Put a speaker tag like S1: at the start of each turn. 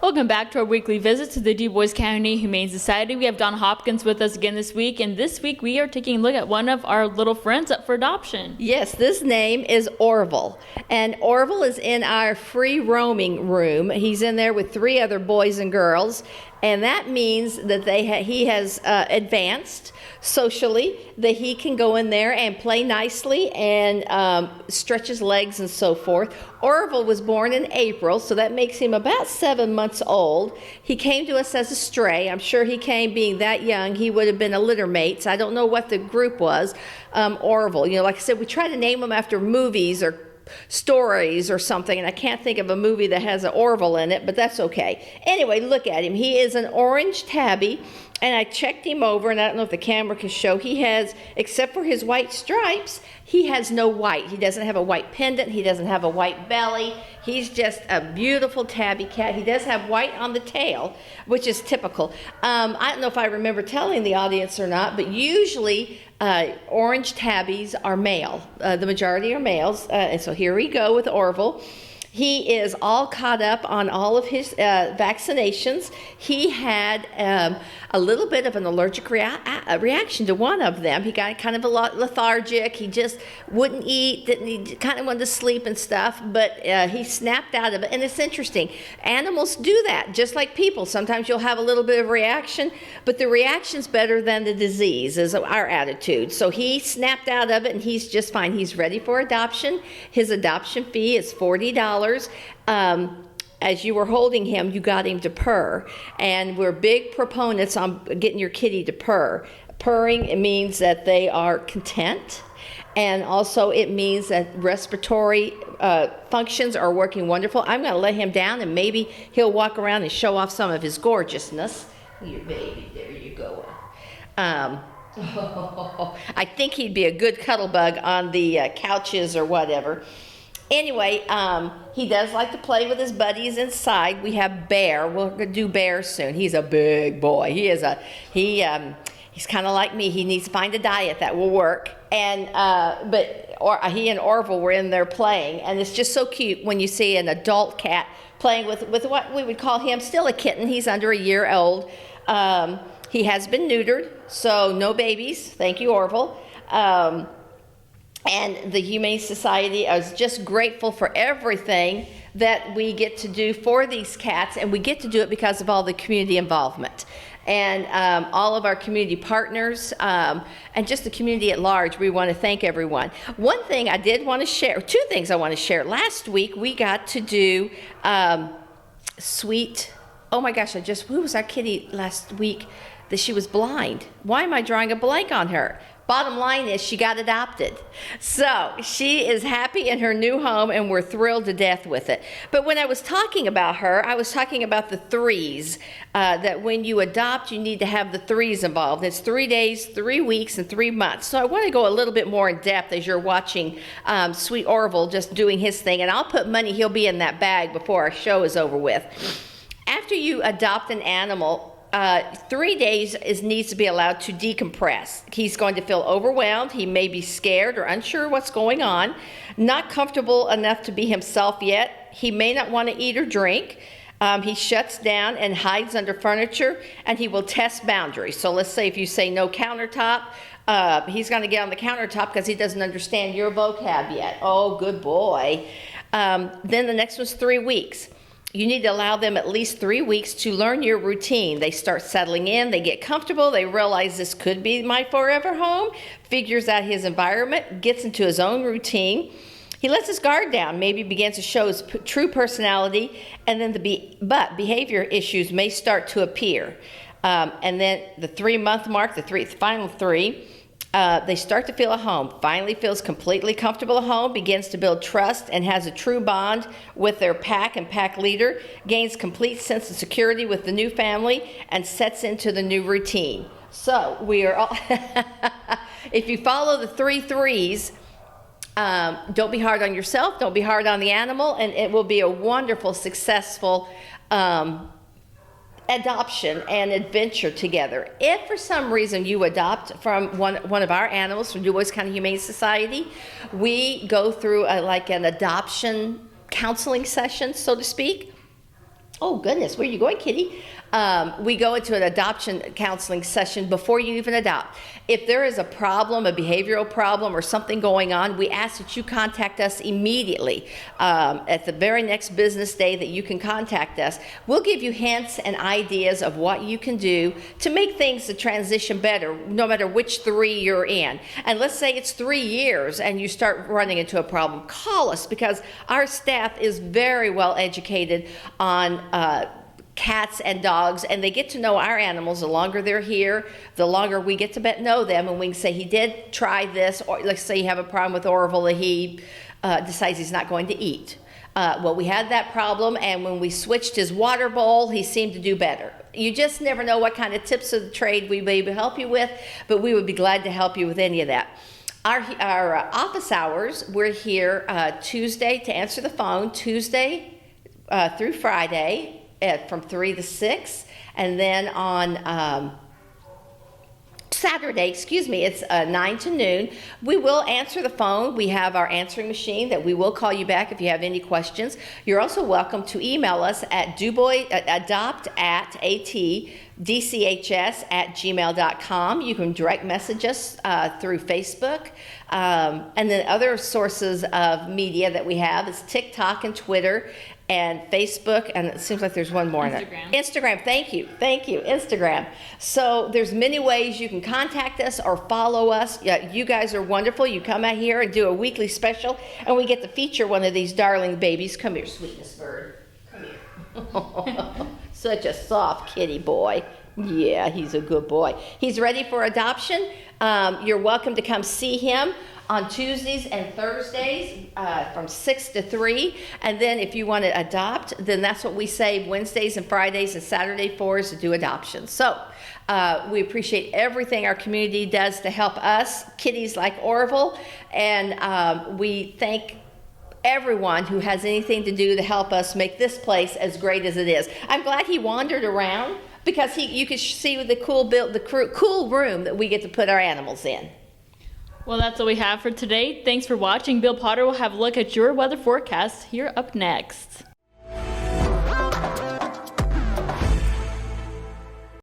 S1: Welcome back to our weekly visit to the Dubois County Humane Society. We have Donna Hopkins with us again this week, and this week we are taking a look at one of our little friends up for adoption.
S2: Yes, this name is Orville, and Orville is in our free roaming room. He's in there with 3 other boys and girls, and that means that he has advanced socially, that he can go in there and play nicely and stretch his legs and so forth. Orville was born in April, so that makes him about 7 months old. He came to us as a stray. I'm sure he came being that young. He would have been a litter mate, so I don't know what the group was. Orville, like I said, we try to name them after movies or stories or something, and I can't think of a movie that has an Orville in it, but that's okay. Anyway, look at him. He is an orange tabby, and I checked him over, and I don't know if the camera can show, he has, except for his white stripes, he has no white. He doesn't have a white pendant. He doesn't have a white belly. He's just a beautiful tabby cat. He does have white on the tail, which is typical. I don't know if I remember telling the audience or not, but usually orange tabbies are male. The majority are males, and so here we go with Orville. He is all caught up on all of his vaccinations. He had a little bit of an allergic reaction to one of them. He got kind of a lot lethargic. He just wouldn't eat, he kind of wanted to sleep and stuff, but he snapped out of it. And it's interesting. Animals do that, just like people. Sometimes you'll have a little bit of reaction, but the reaction's better than the disease is our attitude. So he snapped out of it, and he's just fine. He's ready for adoption. His adoption fee is $40. As you were holding him, you got him to purr, and we're big proponents on getting your kitty to purr. Purring, it means that they are content, and also it means that respiratory functions are working wonderful. I'm going to let him down, and maybe he'll walk around and show off some of his gorgeousness. Your baby, there you go. I think he'd be a good cuddle bug on the couches or whatever. Anyway, he does like to play with his buddies inside. We have Bear. We're going to do Bear soon. He's a big boy. He's kind of like me. He needs to find a diet that will work. And he and Orville were in there playing, and it's just so cute when you see an adult cat playing with what we would call him still a kitten. He's under a year old. He has been neutered, so no babies. Thank you, Orville. And the Humane Society is just grateful for everything that we get to do for these cats, and we get to do it because of all the community involvement. And all of our community partners, and just the community at large, we want to thank everyone. One thing I did want to share, 2 things I want to share. Last week, we got to do oh my gosh, who was our kitty last week that she was blind? Why am I drawing a blank on her? Bottom line is she got adopted. So she is happy in her new home, and we're thrilled to death with it. But when I was talking about her, I was talking about the 3s, that when you adopt, you need to have the 3s involved. It's 3 days, 3 weeks, and 3 months. So I want to go a little bit more in depth as you're watching sweet Orville just doing his thing. And I'll put money he'll be in that bag before our show is over with. After you adopt an animal, 3 days needs to be allowed to decompress. He's going to feel overwhelmed. He may be scared or unsure what's going on, not comfortable enough to be himself yet. He may not want to eat or drink. He shuts down and hides under furniture, and he will test boundaries. So let's say if you say no countertop, he's going to get on the countertop because he doesn't understand your vocab yet. Oh, good boy. Then the next one's 3 weeks. You need to allow them at least 3 weeks to learn your routine. They start settling in, they get comfortable, they realize this could be my forever home, figures out his environment, gets into his own routine. He lets his guard down, maybe begins to show his true personality, and then but behavior issues may start to appear. And then the 3-month mark, the final 3, they start to feel at home, finally feels completely comfortable at home, begins to build trust and has a true bond with their pack and pack leader, gains complete sense of security with the new family, and sets into the new routine. So we are all, if you follow the 3 3s, don't be hard on yourself, don't be hard on the animal, and it will be a wonderful, successful adoption and adventure together. If for some reason you adopt from one of our animals from Dubois County Humane Society, we go through like an adoption counseling session, so to speak. Oh, goodness, where are you going, Kitty? We go into an adoption counseling session before you even adopt. If there is a problem, a behavioral problem, or something going on, we ask that you contact us immediately. At the very next business day that you can contact us, we'll give you hints and ideas of what you can do to make things the transition better, no matter which 3 you're in. And let's say it's 3 years and you start running into a problem, call us, because our staff is very well educated on cats and dogs, and they get to know our animals. The longer they're here, the longer we get to know them, and we can say, he did try this, or let's say you have a problem with Orville that he decides he's not going to eat. Well, we had that problem, and when we switched his water bowl, he seemed to do better. You just never know what kind of tips of the trade we may help you with, but we would be glad to help you with any of that. Our office hours, we're here Tuesday to answer the phone, Tuesday through Friday, from 3 to 6, and then on Saturday, it's 9 to noon. We will answer the phone. We have our answering machine that we will call you back if you have any questions. You're also welcome to email us at adopt@dchs@gmail.com. You can direct message us through Facebook. And then other sources of media that we have is TikTok and Twitter and Facebook, and it seems like there's one more. Instagram, thank you, Instagram. So there's many ways you can contact us or follow us. Yeah, you guys are wonderful. You come out here and do a weekly special, and we get to feature one of these darling babies. Come here, sweetness bird. Come here. Such a soft kitty boy. Yeah, he's a good boy. He's ready for adoption. You're welcome to come see him on Tuesdays and Thursdays from 6 to 3. And then if you want to adopt, then that's what we save Wednesdays and Fridays and Saturday for, is to do adoption. So we appreciate everything our community does to help us, kitties like Orville. And we thank everyone who has anything to do to help us make this place as great as it is. I'm glad he wandered around, because you could see the cool room that we get to put our animals in.
S1: Well, that's all we have for today. Thanks for watching. Bill Potter will have a look at your weather forecast here up next.